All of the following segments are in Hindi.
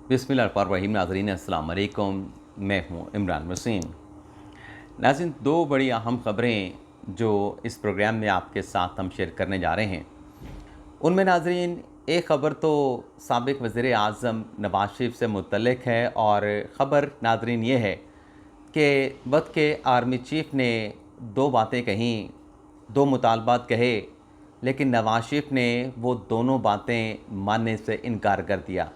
बिस्मिल्लाहिर्रहमानिर्रहीम। नाज़रीन अस्सलाम वालेकुम, मैं हूँ इमरान वसीम। नाज़रीन, दो बड़ी अहम ख़बरें जो इस प्रोग्राम में आपके साथ हम शेयर करने जा रहे हैं, उनमें नाज़रीन एक ख़बर तो साबिक़ वज़ीर आज़म नवाज़ शरीफ से मुतल्लिक़ है और ख़बर नाज़रीन ये है कि वक्त के आर्मी चीफ़ ने दो बातें कहीं, दो मुतालबात कहे, लेकिन नवाज़ शरीफ ने वो दोनों बातें मानने से इनकार कर दिया।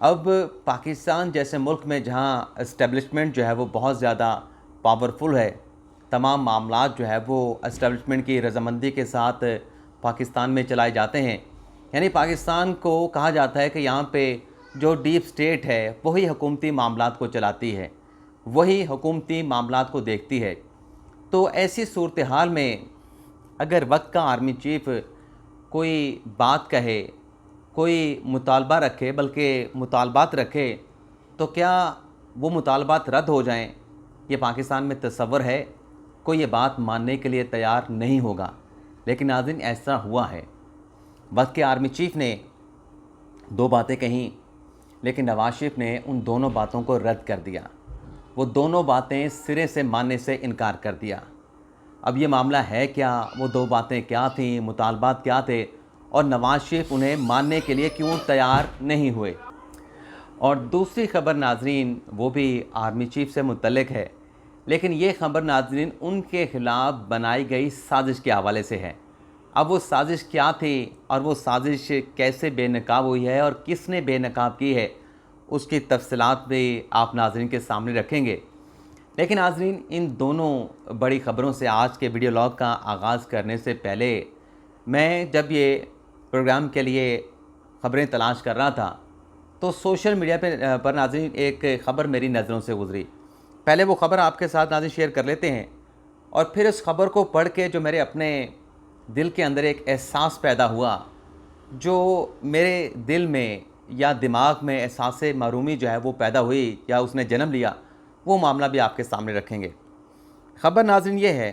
अब पाकिस्तान जैसे मुल्क में जहाँ एस्टेब्लिशमेंट जो है वो बहुत ज़्यादा पावरफुल है, तमाम मामलात जो है वो एस्टेब्लिशमेंट की रज़ामंदी के साथ पाकिस्तान में चलाए जाते हैं। यानी पाकिस्तान को कहा जाता है कि यहाँ पे जो डीप स्टेट है वही हुकूमती मामलात को चलाती है, वही हुकूमती मामलात को देखती है। तो ऐसी सूरत हाल में अगर वक्त का आर्मी चीफ़ कोई बात कहे, कोई मुतालबा रखे, बल्कि मुतालबात रखे, तो क्या वो मुतालबात रद्द हो जाएं? ये पाकिस्तान में तसव्वुर है, कोई ये बात मानने के लिए तैयार नहीं होगा। लेकिन नाज़रीन, ऐसा हुआ है। वक्त के आर्मी चीफ़ ने दो बातें कहीं, लेकिन नवाज़ शरीफ ने उन दोनों बातों को रद्द कर दिया। वो दोनों बातें सिरे से मानने से इनकार कर दिया। अब ये मामला है क्या? वो दो बातें क्या थीं? मुतालबात क्या थे? और नवाज़ शरीफ उन्हें मानने के लिए क्यों तैयार नहीं हुए? और दूसरी ख़बर नाज़रीन, वो भी आर्मी चीफ़ से मुतल्लिक़ है, लेकिन ये ख़बर नाज़रीन उनके ख़िलाफ़ बनाई गई साजिश के हवाले से है। अब वो साजिश क्या थी और वो साजिश कैसे बेनकाब हुई है और किसने बेनकाब की है, उसकी तफ़सीलात भी आप नाज़रीन के सामने रखेंगे। लेकिन नाज़रीन, इन दोनों बड़ी ख़बरों से आज के वीडियो लॉग का आगाज़ करने से पहले मैं जब ये प्रोग्राम के लिए ख़बरें तलाश कर रहा था, तो सोशल मीडिया पर नाज़रीन एक ख़बर मेरी नज़रों से गुज़री। पहले वो ख़बर आपके साथ नाज़रीन शेयर कर लेते हैं, और फिर उस ख़बर को पढ़ के जो मेरे अपने दिल के अंदर एक एहसास पैदा हुआ, जो मेरे दिल में या दिमाग में एहसास महरूमी जो है वो पैदा हुई या उसने जन्म लिया, वो मामला भी आपके सामने रखेंगे। ख़बर नाज़रीन ये है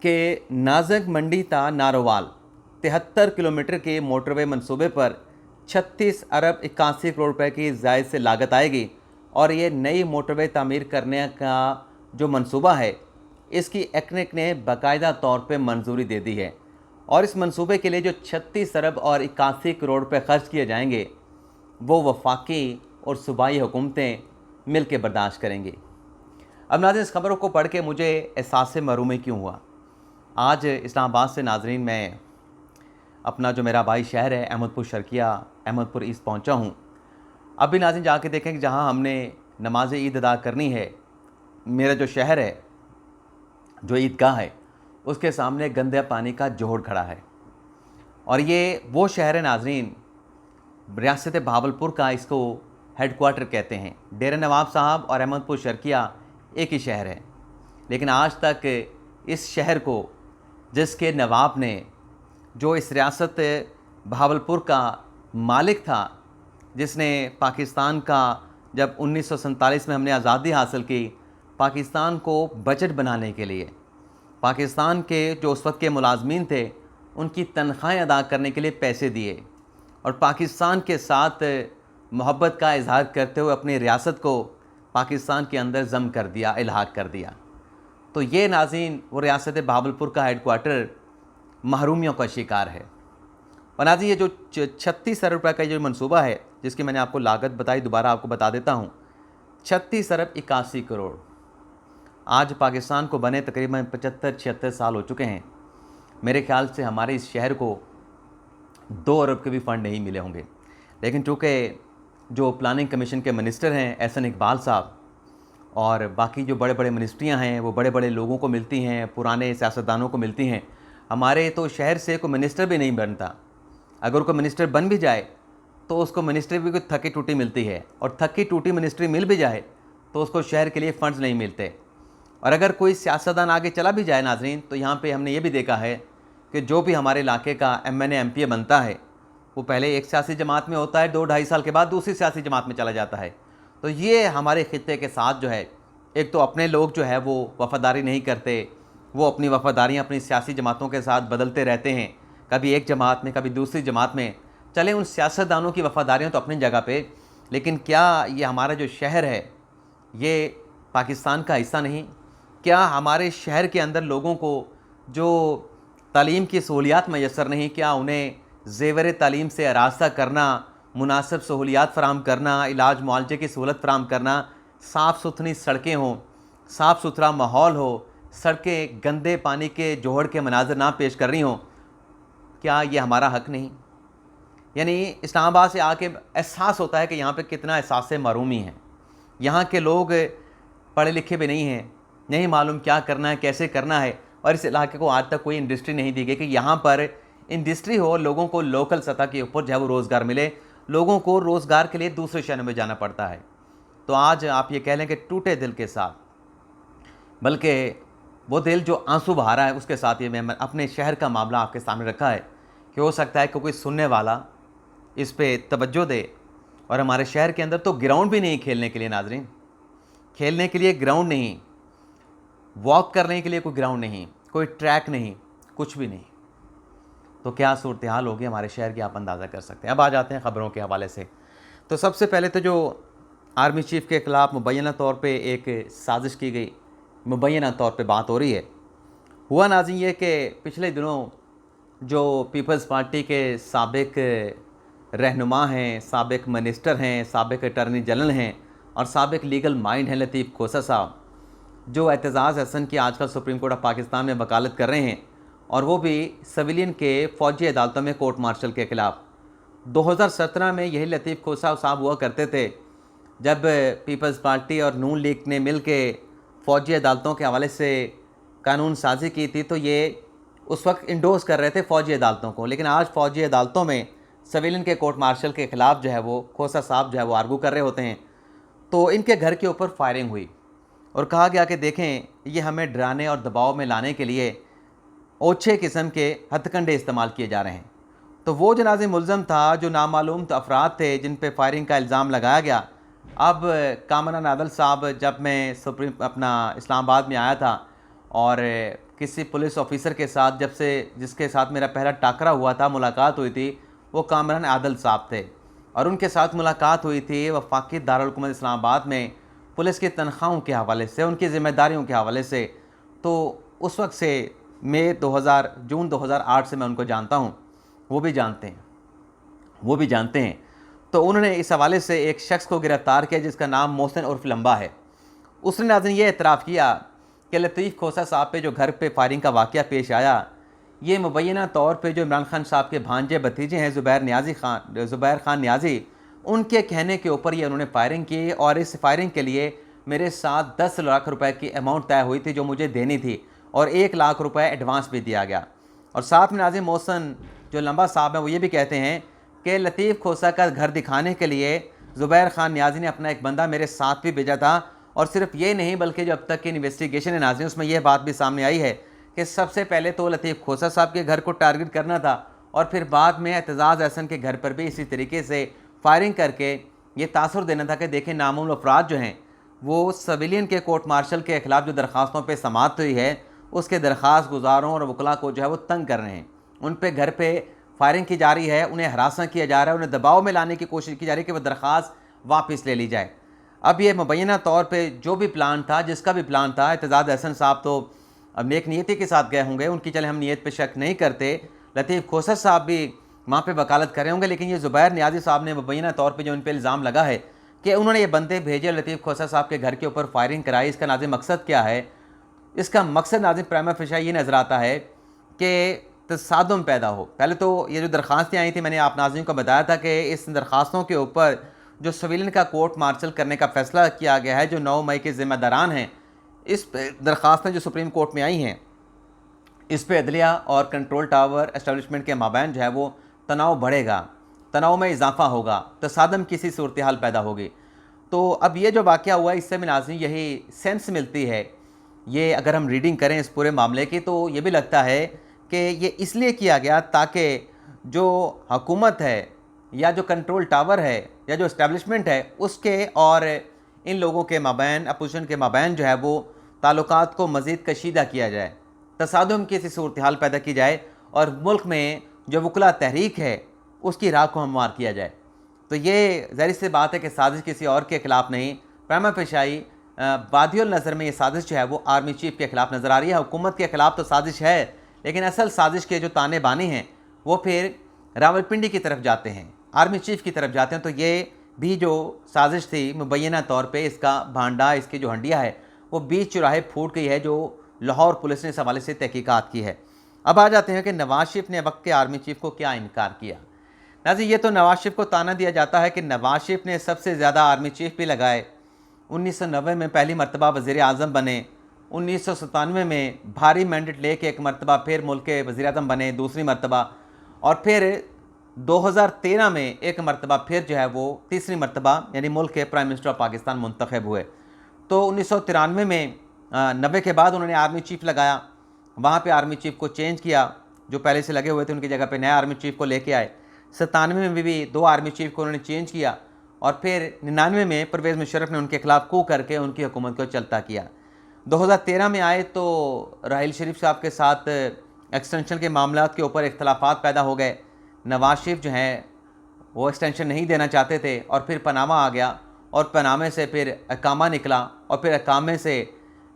कि नाज़क मंडी ता नारोवाल 73 किलोमीटर के मोटरवे मंसूबे पर 36 अरब 81 करोड़ रुपए की ज़ायद से लागत आएगी, और ये नई मोटरवे तामीर करने का जो मंसूबा है, इसकी एक्नेक ने बाकायदा तौर पे मंजूरी दे दी है। और इस मंसूबे के लिए जो 36 अरब और 81 करोड़ रुपए खर्च किए जाएंगे, वो वफाकी और सूबाई हुकूमतें मिल के बर्दाश्त करेंगी। अब नाज़रीन, इस खबरों को पढ़ के मुझे एहसास महरूमी क्यों हुआ? आज इस्लामाबाद से नाज़रीन मैं अपना जो मेरा भाई शहर है अहमदपुर शर्किया, अहमदपुर ईस्ट पहुंचा हूं। अभी नाज़रीन जाके देखें कि जहां हमने नमाज ईद अदा करनी है, मेरा जो शहर है, जो ईदगाह है, उसके सामने गंदे पानी का जोहड़ खड़ा है। और ये वो शहर है नाज़रीन, रियासत भावलपुर का इसको हेडक्वार्टर कहते हैं। डेरा नवाब साहब और अहमदपुर शर्किया एक ही शहर है, लेकिन आज तक इस शहर को जिसके नवाब ने, जो इस रियासत भावलपुर का मालिक था, जिसने पाकिस्तान का जब 1947 में हमने आज़ादी हासिल की, पाकिस्तान को बजट बनाने के लिए पाकिस्तान के जो उस वक्त के मुलाजमीन थे उनकी तनख्वाहें अदा करने के लिए पैसे दिए, और पाकिस्तान के साथ मोहब्बत का इजहार करते हुए अपनी रियासत को पाकिस्तान के अंदर जम कर दिया, इल्हाक कर दिया। तो ये नाज़रीन वो रियासत भावलपुर का हेडक्वार्टर महरूमियों का शिकार है। और नाज़रीन, ये जो 36 अरब रुपये का जो मंसूबा है, जिसकी मैंने आपको लागत बताई, दोबारा आपको बता देता हूँ, 36 अरब 81 करोड़। आज पाकिस्तान को बने तकरीबन 75-76 साल हो चुके हैं। मेरे ख्याल से हमारे इस शहर को 2 अरब के भी फ़ंड नहीं मिले होंगे। लेकिन चूँकि जो प्लानिंग कमीशन के मिनिस्टर हैं एहसन इकबाल साहब, और बाकी जो बड़े बड़े मिनिस्ट्रियां हैं वो बड़े बड़े लोगों को मिलती हैं, पुराने सियासतदानों को मिलती हैं। हमारे तो शहर से कोई मिनिस्टर भी नहीं बनता। अगर कोई मिनिस्टर बन भी जाए तो उसको मिनिस्ट्री भी कोई थकी टूटी मिलती है, और थकी टूटी मिनिस्ट्री मिल भी जाए तो उसको शहर के लिए फ़ंड्स नहीं मिलते। और अगर कोई सियासतदान आगे चला भी जाए नाज़रीन, तो यहाँ पे हमने ये भी देखा है कि जो भी हमारे इलाके का MNA MPA बनता है, वो पहले एक सियासी जमात में होता है, 2-2.5 साल के बाद दूसरी सियासी जमात में चला जाता है। तो ये हमारे खित्ते के साथ जो है, एक तो अपने लोग जो है वो वफ़ादारी नहीं करते, वो अपनी वफ़ादारियाँ अपनी सियासी जमातों के साथ बदलते रहते हैं, कभी एक जमात में कभी दूसरी जमात में। चले उन सियासतदानों की वफ़ादारियाँ तो अपनी जगह पे, लेकिन क्या ये हमारा जो शहर है ये पाकिस्तान का हिस्सा नहीं? क्या हमारे शहर के अंदर लोगों को जो तालीम की सहूलियात मैसर नहीं, क्या उन्हें ज़ेवर तालीम से आरास्ता करना, मुनासिब सहूलियात फ़राहम करना, इलाज मुआलजे की सहूलत फ़राहम करना, साफ़ सुथरी सड़कें हों, साफ़ सुथरा माहौल हो, सड़कें गंदे पानी के जोहड़ के मनाज़र ना पेश कर रही हों, क्या ये हमारा हक़ नहीं? यानी इस्लामाबाद से आके एहसास होता है कि यहाँ पे कितना एहसास महरूमी है। यहाँ के लोग पढ़े लिखे भी नहीं हैं, नहीं मालूम क्या करना है, कैसे करना है, और इस इलाके को आज तक कोई इंडस्ट्री नहीं दी गई कि यहाँ पर इंडस्ट्री हो, लोगों को लोकल सतह के ऊपर जो है वो रोज़गार मिले। लोगों को रोज़गार के लिए दूसरे शहरों में जाना पड़ता है। तो आज आप ये कह लें कि टूटे दिल के साथ, बल्कि वो दिल जो आंसू बहा रहा है उसके साथ ये मैं अपने शहर का मामला आपके सामने रखा है कि हो सकता है कि कोई सुनने वाला इस पे तवज्जो दे। और हमारे शहर के अंदर तो ग्राउंड भी नहीं खेलने के लिए नाज़रीन, खेलने के लिए ग्राउंड नहीं, वॉक करने के लिए कोई ग्राउंड नहीं, कोई ट्रैक नहीं, कुछ भी नहीं। तो क्या सूरत हाल होगी हमारे शहर की, आप अंदाज़ा कर सकते हैं। अब आ जाते हैं ख़बरों के हवाले से। तो सबसे पहले तो जो आर्मी चीफ़ के ख़िलाफ़ मुबैना तौर पे एक साजिश की गई, मुबैना तौर पे बात हो रही है, हुआ नाज़रीन ये कि पिछले दिनों जो पीपल्स पार्टी के साबिक रहनुमा हैं, साबिक मिनिस्टर हैं, साबिक अटॉर्नी जनरल हैं और साबिक लीगल माइंड हैं लतीफ़ खोसा साहब, जो एतजाज़ हसन की आजकल सुप्रीम कोर्ट ऑफ पाकिस्तान में वकालत कर रहे हैं, और वो भी सिविलियन के फ़ौजी अदालतों में कोर्ट मार्शल के ख़िलाफ़। 2017 में यही लतीफ़ खोसा साहब हुआ करते थे जब पीपल्स पार्टी और नून लीग ने मिल के फ़ौजी अदालतों के हवाले से कानून साजी की थी, तो ये उस वक्त इंडोर्स कर रहे थे फ़ौजी अदालतों को। लेकिन आज फ़ौजी अदालतों में सिविलियन के कोर्ट मार्शल के ख़िलाफ़ जो है वो खोसा साहब जो है वो आर्गू कर रहे होते हैं। तो इनके घर के ऊपर फायरिंग हुई और कहा गया कि देखें, ये हमें डराने और दबाव में लाने के लिए ओछे किस्म के हथकंडे इस्तेमाल किए जा रहे हैं। तो वो जनाज़े मुल्ज़म था जो नामालूम अफराद थे जिन पे फायरिंग का इल्ज़ाम लगाया गया। अब कामरान आदल साहब, जब मैं सुप्रीम अपना इस्लामाबाद में आया था और किसी पुलिस ऑफिसर के साथ जिसके साथ मेरा पहला टाकरा हुआ था, मुलाकात हुई थी, वो कामरान आदल साहब थे और उनके साथ मुलाकात हुई थी वफाकी दारुल हुकूमत इस्लामाबाद में पुलिस की तनख्वाहों के हवाले से, उनकी ज़िम्मेदारियों के हवाले से। तो उस वक्त से जून 2008 से मैं उनको जानता हूँ, वो भी जानते हैं। तो उन्होंने इस हवाले से एक शख्स को गिरफ़्तार किया जिसका नाम मोहसिन उर्फ लंबा है। उसने नाज़रीन ये एतराफ़ किया कि लतीफ़ खोसा साहब पे जो घर पे फायरिंग का वाक़या पेश आया, ये मुबैना तौर पे जो इमरान खान साहब के भांजे भतीजे हैं ज़ुबैर खान नियाज़ी, उनके कहने के ऊपर ये उन्होंने फायरिंग की। और इस फायरिंग के लिए मेरे साथ 10 लाख रुपए की अमाउंट तय हुई थी जो मुझे देनी थी, और 1 लाख रुपए एडवांस भी दिया गया। और साथ में नाज़रीन मोहसिन जो लंबा साहब हैं वो ये भी कहते हैं कि लतीफ़ खोसा का घर दिखाने के लिए ज़ुबैर खान नियाज़ी ने अपना एक बंदा मेरे साथ भी भेजा था। और सिर्फ ये नहीं, बल्कि जो अब तक की इन्वेस्टिगेशन है नाज़रीन, उसमें यह बात भी सामने आई है कि सबसे पहले तो लतीफ़ खोसा साहब के घर को टारगेट करना था और फिर बाद में एतजाज़ हसन के घर पर भी इसी तरीके से फायरिंग करके ये तासुर देना था कि देखें, नामालूम अफराद जो हैं वो सिविलियन के कोर्ट मार्शल के ख़िलाफ़ जो दरख्वास्तों पर समाअत हुई है उसके दरख्वास्त गुजारों और वकला को जो है वो तंग कर रहे हैं, उन पर घर पर फायरिंग की जा रही है, उन्हें हरासा किया जा रहा है, उन्हें दबाव में लाने की कोशिश की जा रही है कि वह दरख्वास्त वापस ले ली जाए। अब ये मुबैना तौर पे जो भी प्लान था, जिसका भी प्लान था, एतजाज़ हसन साहब तो अब नेक नीयती के साथ गए होंगे, उनकी चले हम नीयत पे शक नहीं करते। लतीफ़ खोसा साहब भी वहाँ पे वकालत कर रहे होंगे, लेकिन ये ज़ुबैर नियाज़ी साहब ने मुबैना तौर पे जो उन पर इल्ज़ाम लगा है कि उन्होंने ये बंदे भेजे, लतीफ़ खोसा साहब के घर के ऊपर फायरिंग कराई, इसका नाज़िम मकसद क्या है? इसका मकसद नाज़िम प्राइमा फेशा ये नज़र आता है कि तसादुम पैदा हो। पहले तो ये जो दरख्वास्तें आई थी, मैंने आप नाज़रीन को बताया था कि इस दरख्वास्तों के ऊपर जो सिविलियन का कोर्ट मार्शल करने का फ़ैसला किया गया है, जो 9 मई के ज़िम्मेदारान हैं, इस दरख्वास्तें जो सुप्रीम कोर्ट में आई हैं, इस पे अदलिया और कंट्रोल टावर एस्टेब्लिशमेंट के माबैन जो है वो तनाव बढ़ेगा, तनाव में इजाफा होगा, तसादम किसी सूरत हाल पैदा होगी। तो अब ये जो वाक़या हुआ है, इससे में नाज़रीन यही सेंस मिलती है, ये अगर हम रीडिंग करें इस पूरे मामले की, तो ये भी लगता है कि ये इसलिए किया गया ताकि जो हुकूमत है या जो कंट्रोल टावर है या जो इस्टेब्लिशमेंट है उसके और इन लोगों के माबैन, अपोजिशन के माबैन जो है वो ताल्लुकात को मज़ीद कशीदा किया जाए, तसादुम की ऐसी सूरत हाल पैदा की जाए और मुल्क में जो वकला तहरीक है उसकी राह को हमवार किया जाए। तो ये ज़ाहिर सी बात है कि साजिश किसी और के ख़िलाफ़ नहीं, प्रेमा पेशाई वादियुल नज़र में ये साजिश जो है वो आर्मी चीफ़ के ख़िलाफ़ नज़र आ रही है। हुकूमत के ख़िलाफ़ तो साजिश है, लेकिन असल साजिश के जो ताने बाने हैं वो फिर रावलपिंडी की तरफ जाते हैं, आर्मी चीफ़ की तरफ जाते हैं। तो ये भी जो साजिश थी मुबैना तौर पे इसका भांडा, इसकी जो हंडिया है वो बीच चौराहे फूट गई है, जो लाहौर पुलिस ने इस हवाले से तहकीकात की है। अब आ जाते हैं कि नवाज शरीफ ने वक्त के आर्मी चीफ़ को क्या इनकार किया। नाज़रीन, ये तो नवाज शरीफ को ताना दिया जाता है कि नवाज शरीफ ने सबसे ज़्यादा आर्मी चीफ़ भी लगाए। 1990 में पहली मरतबा वज़ीर आज़म बने, 1997 में भारी मैंडेट लेके एक मरतबा फिर मुल्क के वज़ीर आज़म बने दूसरी मरतबा, और फिर 2013 में एक मरतबा फिर जो है वो तीसरी मरतबा यानी मुल्क के प्राइम मिनिस्टर ऑफ पाकिस्तान मुंतखब हुए। तो 1993 में 90 के बाद उन्होंने आर्मी चीफ़ लगाया, वहाँ पे आर्मी चीफ़ को चेंज किया, जो पहले से लगे हुए थे उनकी जगह पे नया आर्मी चीफ़ को लेके आए। 97 में भी 2 आर्मी चीफ़ को उन्होंने चेंज किया, और फिर 99 में परवेज़ मुशर्रफ ने उनके खिलाफ कू करके उनकी हुकूमत को चलता किया। 2013 में आए तो राहिल शरीफ साहब के साथ एक्सटेंशन के मामलात के ऊपर इख्तलाफात पैदा हो गए। नवाज शरीफ जो हैं वो एक्सटेंशन नहीं देना चाहते थे, और फिर पनामा आ गया, और पनामे से फिर अकामा निकला, और फिर अकामे से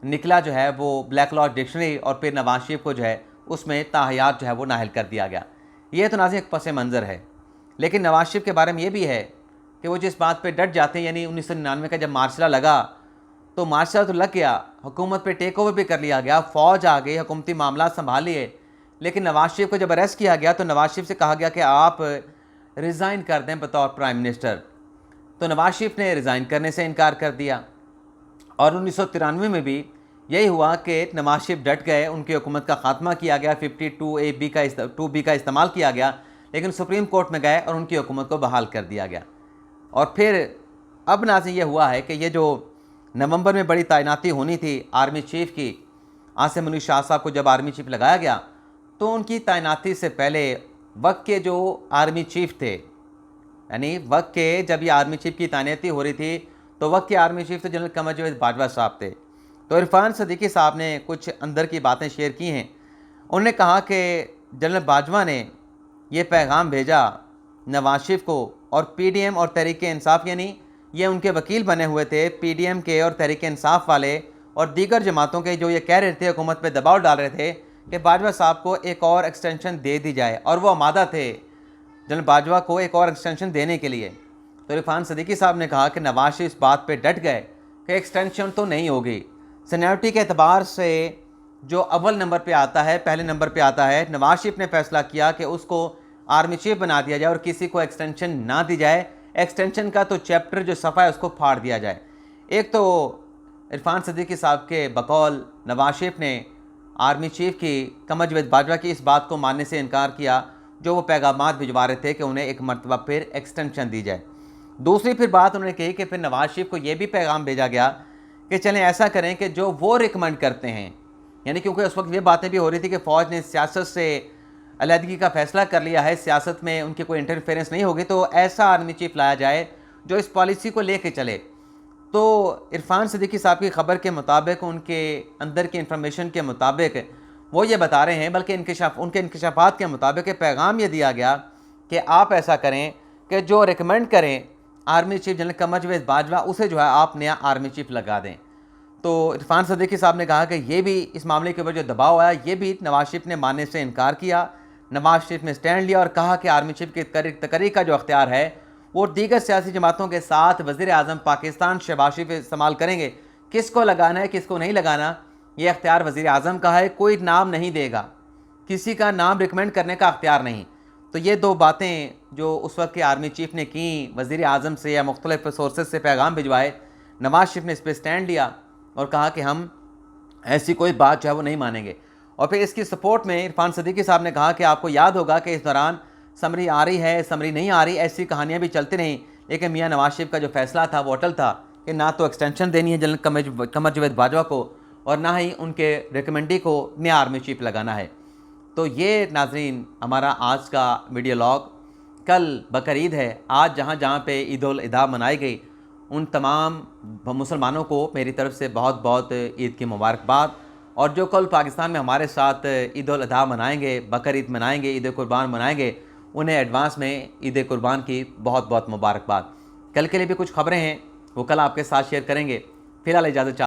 निकला जो है वो ब्लैक लॉ डिक्शनरी, और फिर नवाज शरीफ को जो है उसमें ताहयात जो है वो नाहिल कर दिया गया। ये तो नाज़रीन एक पस मंज़र है। लेकिन नवाज शरीफ के बारे में ये भी है कि वो जिस बात पे डट जाते हैं, यानी 1999 का जब मार्शल लगा तो मार्शल तो लग गया, हुकूमत पे टेक ओवर भी कर लिया गया, फ़ौज आ गई, हुकूमती मामला संभाल लिए। लेकिन नवाज शरीफ को जब अरेस्ट किया गया तो नवाज शरीफ से कहा गया कि आप रिज़ाइन कर दें बतौर प्राइम मिनिस्टर। तो नवाज शरीफ ने रिज़ाइन करने से इनकार कर दिया, और 1993 में भी यही हुआ कि नवाज शरीफ डट गए, उनकी हुकूमत का खात्मा किया गया, 52A का 2B का इस्तेमाल किया गया, लेकिन सुप्रीम कोर्ट में गए और उनकी हुकूमत को बहाल कर दिया गया। और फिर अब नाज़रीन ये हुआ है कि ये जो नवंबर में बड़ी तैनाती होनी थी आर्मी चीफ़ की, आसिम मुनीर शाह साहब को जब आर्मी चीफ़ लगाया गया तो उनकी तैनाती से पहले वक्त के जो आर्मी चीफ़ थे, यानी वक्त के जब ये आर्मी चीफ़ की तैनाती हो रही थी तो वक्त के आर्मी चीफ़ तो जनरल कमर जावेद बाजवा साहब थे। तो इरफान सदीकी साहब ने कुछ अंदर की बातें शेयर की हैं। उन्होंने कहा कि जनरल बाजवा ने ये पैगाम भेजा नवाज शरीफ को, और PDM और तहरीक इंसाफ, यानी ये उनके वकील बने हुए थे PDM के और तहरीक इंसाफ वाले और दीगर जमातों के, जो ये कह रहे थे, हुकूमत पे दबाव डाल रहे थे कि बाजवा साहब को एक और एक्सटेंशन दे दी जाए, और वो आमादा थे जनरल बाजवा को एक और एक्सटेंशन देने के लिए। तो इरफान सदीकी साहब ने कहा कि नवाज शरीफ इस बात पे डट गए कि एक्सटेंशन तो नहीं होगी। सीनियरिटी के अतबार से जो अव्वल नंबर पे आता है, पहले नंबर पे आता है, नवाज शरीफ ने फैसला किया कि उसको आर्मी चीफ बना दिया जाए और किसी को एक्सटेंशन ना दी जाए। एक्सटेंशन का तो चैप्टर जो सफ़ा है उसको फाड़ दिया जाए। एक तो इरफान सदीकी साहब के बकौल नवाज शरीफ ने आर्मी चीफ की कमर जावेद बाजवा की इस बात को मानने से इनकार किया जो वो पैगामात भिजवा रहे थे कि उन्हें एक मरतबा फिर एक्सटेंशन दी जाए। दूसरी फिर बात उन्होंने कही कि फिर नवाज शरीफ को ये भी पैगाम भेजा गया कि चलें ऐसा करें कि जो वो रिकमेंड करते हैं, यानी क्योंकि उस वक्त ये बातें भी हो रही थी कि फ़ौज ने सियासत से अलहदगी का फ़ैसला कर लिया है, सियासत में उनकी कोई इंटरफेरेंस नहीं होगी, तो ऐसा आर्मी चीफ लाया जाए जो इस पॉलिसी को लेके चले। तो इरफान सदीकी साहब की ख़बर के मुताबिक, उनके अंदर की इंफॉर्मेशन के मुताबिक वो ये बता रहे हैं, बल्कि उनके इंकशाफात के मुताबिक पैगाम ये दिया गया कि आप ऐसा करें कि जो रिकमेंड करें army chief general Qamar Javed Bajwa, उसे जो है आप नया आर्मी चीफ लगा दें। तो इरफान सदीकी साहब ने कहा कि ये भी इस मामले के ऊपर जो दबाव आया, ये भी नवाज शरीफ ने मानने से इनकार किया। नवाज शरीफ ने स्टैंड लिया और कहा कि आर्मी चीफ की तकरीर का जो अख्तियार है वो दीगर सियासी जमातों के साथ वज़ीर आज़म पाकिस्तान शहबाज शरीफ इस्तेमाल करेंगे। किसको लगाना है किसको नहीं लगाना, ये अख्तियार वज़ीर आज़म का है, कोई नाम नहीं देगा, किसी का नाम रिकमेंड करने का अख्तियार नहीं। तो ये दो बातें जो उस वक्त के आर्मी चीफ ने की, वज़ीर आज़म से या मुख्तलिफ सोर्सेज से पैगाम भिजवाए, नवाज शरीफ ने इस पर स्टैंड लिया और कहा कि हम ऐसी कोई बात जो है वो नहीं मानेंगे। और फिर इसकी सपोर्ट में इरफान सदीकी साहब ने कहा कि आपको याद होगा कि इस दौरान समरी आ रही है, समरी नहीं आ रही, ऐसी कहानियाँ भी चलती रहीं, लेकिन मियाँ नवाज शरीफ का जो फैसला था वो अटल था कि ना तो एक्सटेंशन देनी है जनरल कमर जावेद बाजवा को और ना ही उनके रिकमेंडी को नया आर्मी चीफ लगाना है। तो ये नाजरीन हमारा आज का वीडियो लॉग। कल बकरीद है, आज जहाँ जहाँ पे ईद उल अज़हा मनाई गई उन तमाम मुसलमानों को मेरी तरफ से बहुत बहुत ईद की मुबारकबाद। और जो कल पाकिस्तान में हमारे साथ ईद उल अज़हा मनाएंगे, बकर ईद मनाएंगे, ईद कुर्बान मनाएंगे, उन्हें एडवांस में ईद कुर्बान की बहुत बहुत मुबारकबाद। कल के लिए भी कुछ खबरें हैं, वो कल आपके साथ शेयर करेंगे। फिलहाल इजाज़त